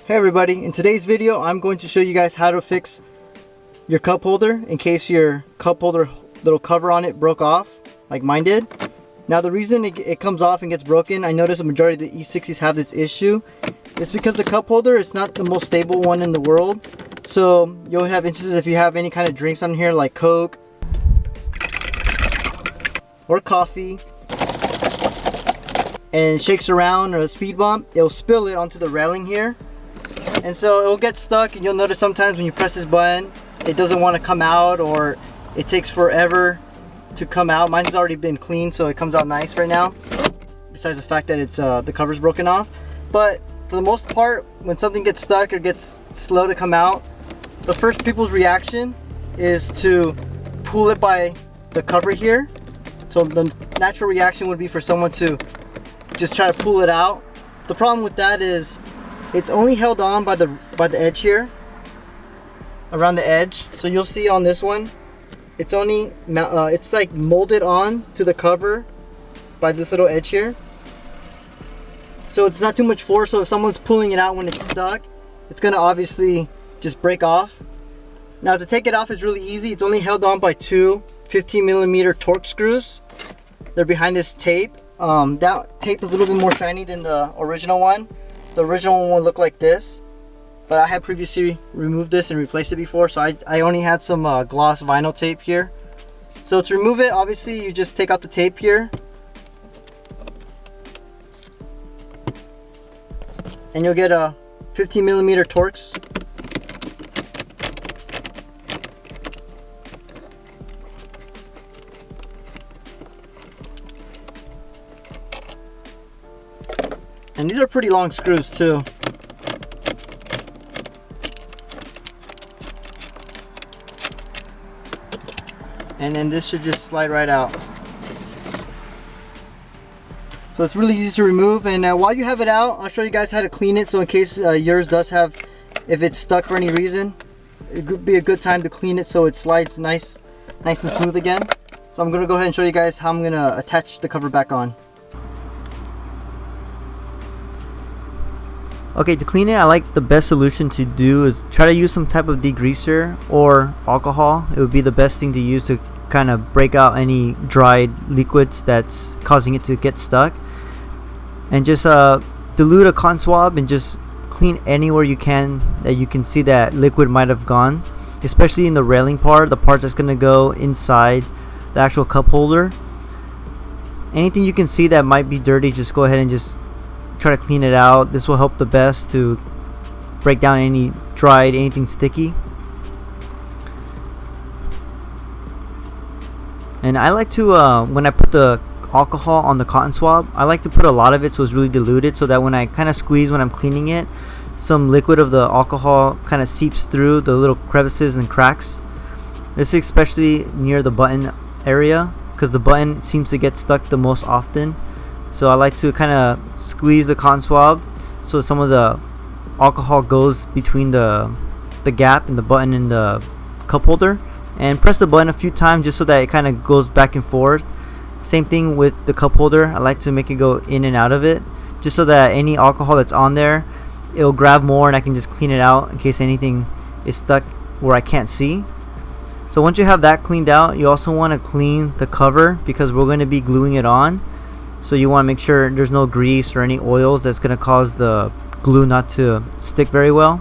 Hey everybody, in today's video I'm going to show you guys how to fix your cup holder in case your cup holder little cover on it broke off like mine did. Now the reason it comes off and gets broken, I notice a majority of the E60s have this issue, is because the cup holder is not the most stable one in the world. So you'll have instances if you have any kind of drinks on here like Coke or coffee and it shakes around or a speed bump, it'll spill it onto the railing here. And so it'll get stuck, and you'll notice sometimes when you press this button, it doesn't want to come out, or it takes forever to come out. Mine's already been cleaned, so it comes out nice right now. Besides the fact that it's the cover's broken off. But for the most part, when something gets stuck or gets slow to come out, the first people's reaction is to pull it by the cover here. So the natural reaction would be for someone to just try to pull it out. The problem with that is it's only held on by the edge here, around the edge. So you'll see on this one, it's only it's like molded on to the cover by this little edge here. So it's not too much force. So if someone's pulling it out when it's stuck, it's gonna obviously just break off. Now to take it off is really easy. It's only held on by two 15mm Torx screws. They're behind this tape. That tape is a little bit more shiny than the original one. The original one will look like this, but I had previously removed this and replaced it before, so I only had some gloss vinyl tape here. So to remove it, obviously you just take out the tape here, and you'll get a 15mm Torx. And these are pretty long screws too. And then this should just slide right out. So it's really easy to remove. And while you have it out, I'll show you guys how to clean it. So in case yours does have, if it's stuck for any reason, it could be a good time to clean it so it slides nice and smooth again. So I'm gonna go ahead and show you guys how I'm gonna attach the cover back on. Okay, to clean it, I like the best solution to do is try to use some type of degreaser or alcohol. It would be the best thing to use to kind of break out any dried liquids that's causing it to get stuck. And just dilute a cotton swab and just clean anywhere you can that you can see that liquid might have gone, especially in the railing part, the part that's going to go inside the actual cup holder. Anything you can see that might be dirty, just go ahead and just try to clean it out. This will help the best to break down any dried, anything sticky. And I like to when I put the alcohol on the cotton swab, I like to put a lot of it so it's really diluted, so that when I kind of squeeze when I'm cleaning it, some liquid of the alcohol kind of seeps through the little crevices and cracks. This is especially near the button area, because the button seems to get stuck the most often. So I like to kind of squeeze the cotton swab so some of the alcohol goes between the gap in the button and the cup holder, and press the button a few times just so that it kind of goes back and forth. Same thing with the cup holder. I like to make it go in and out of it just so that any alcohol that's on there, it'll grab more and I can just clean it out in case anything is stuck where I can't see. So once you have that cleaned out, you also want to clean the cover because we're going to be gluing it on. So you want to make sure there's no grease or any oils that's going to cause the glue not to stick very well.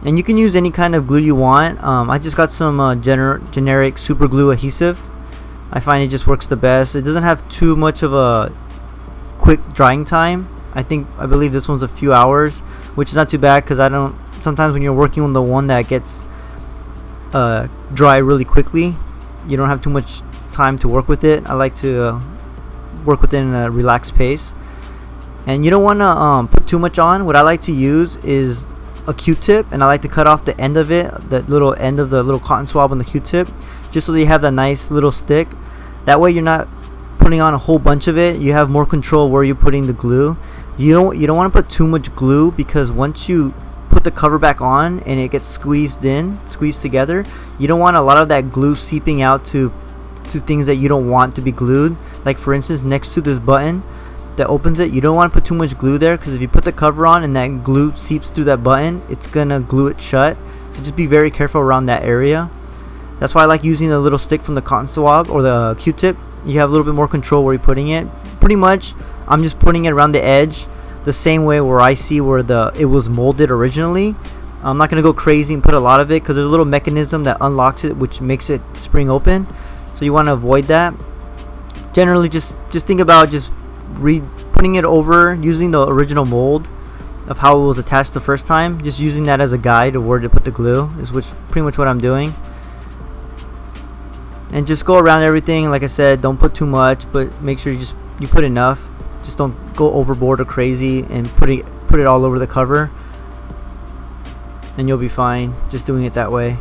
And you can use any kind of glue you want. I just got some generic super glue adhesive. I find it just works the best. It doesn't have too much of a quick drying time. I believe this one's a few hours, which is not too bad, because sometimes when you're working on the one that gets dry really quickly, you don't have too much time to work with it. I like to work with it in a relaxed pace, and you don't want to put too much on. What I like to use is a Q-tip, and I like to cut off the end of it, that little end of the little cotton swab on the Q-tip, just so that you have that nice little stick. That way you're not putting on a whole bunch of it. You have more control where you're putting the glue. You don't want to put too much glue, because once you put the cover back on and it gets squeezed together, you don't want a lot of that glue seeping out to things that you don't want to be glued. Like for instance, next to this button, that opens it, you don't want to put too much glue there, because if you put the cover on and that glue seeps through that button, it's gonna glue it shut. So just be very careful around that area. That's why I like using the little stick from the cotton swab or the Q-tip. You have a little bit more control where you're putting it. Pretty much I'm just putting it around the edge the same way where I see where it was molded originally. I'm not gonna go crazy and put a lot of it, because there's a little mechanism that unlocks it which makes it spring open, so you want to avoid that. Generally just think about just putting it over using the original mold of how it was attached the first time, just using that as a guide of where to put the glue is pretty much what I'm doing. And just go around everything. Like I said, don't put too much, but make sure you put enough. Just don't go overboard or crazy and put it all over the cover, and you'll be fine just doing it that way.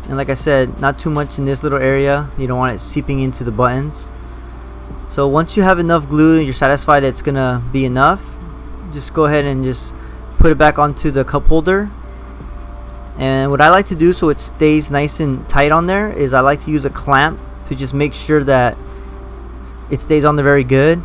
And like I said, not too much in this little area. You don't want it seeping into the buttons. So once you have enough glue and you're satisfied that it's gonna be enough, just go ahead and just put it back onto the cup holder. And what I like to do so it stays nice and tight on there is I like to use a clamp to just make sure that it stays on there very good.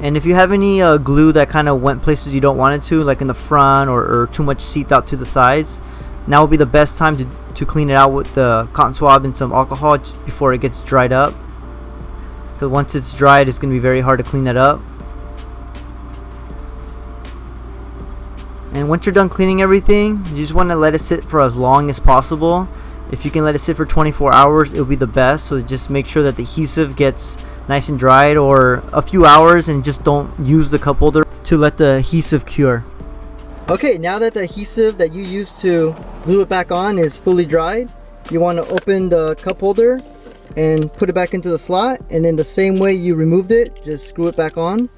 And if you have any glue that kind of went places you don't want it to, like in the front or too much seeped out to the sides, now would be the best time to clean it out with the cotton swab and some alcohol just before it gets dried up, because once it's dried it's going to be very hard to clean that up. And once you're done cleaning everything, you just want to let it sit for as long as possible. If you can let it sit for 24 hours, it'll be the best. So just make sure that the adhesive gets nice and dried, or a few hours, and just don't use the cup holder to let the adhesive cure. Okay, now that the adhesive that you used to glue it back on is fully dried, you want to open the cup holder and put it back into the slot, and then the same way you removed it, just screw it back on.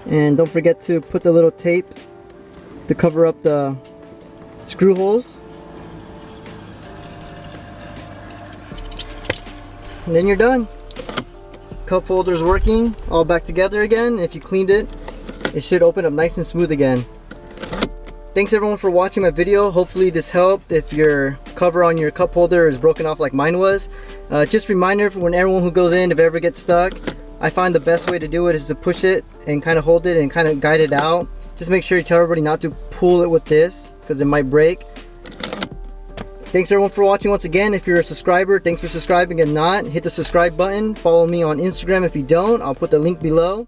And don't forget to put the little tape to cover up the screw holes. And then you're done. Cup holder's working, all back together again. If you cleaned it, it should open up nice and smooth again. Thanks everyone for watching my video. Hopefully this helped if your cover on your cup holder is broken off like mine was. Just a reminder for when everyone who goes in, if it ever gets stuck, I find the best way to do it is to push it and kind of hold it and kind of guide it out. Just make sure you tell everybody not to pull it with this, because it might break. Thanks everyone for watching once again. If you're a subscriber, thanks for subscribing. If not, hit the subscribe button. Follow me on Instagram if you don't. I'll put the link below.